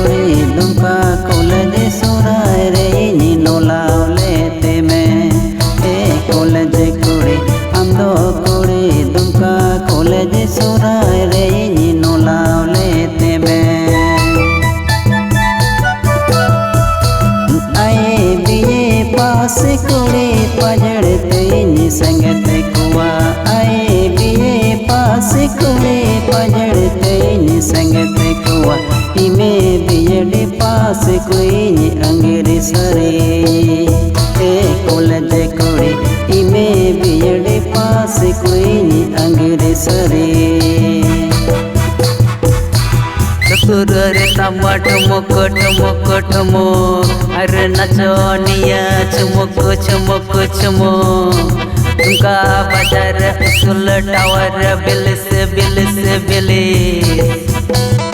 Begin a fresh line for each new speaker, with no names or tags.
कुड़ी दुमका कॉलेज सुराय रे नी नोलावले ते में ए कॉलेज कुड़ी हम दो कुड़ी दुमका कॉलेज सुराय रे नी नोलावले ते में आए बीए पास कुड़ी पजड़ते नी संगत कुआ आए बीए पास कुड़ी पजड़ते नी संगत कुआ इमे बीएड पास कोई नी अंग्रेजी सरे ए कॉलेज कुड़ी इमे बीएड पास कोई नी अंग्रेजी सरे
सुररे तमा ठुमक ठुमक ठुमक अरे नचनिया चुमक चुमक चुमक तुमका बाजार सुल टावर बिलिस बिलिस बिलिस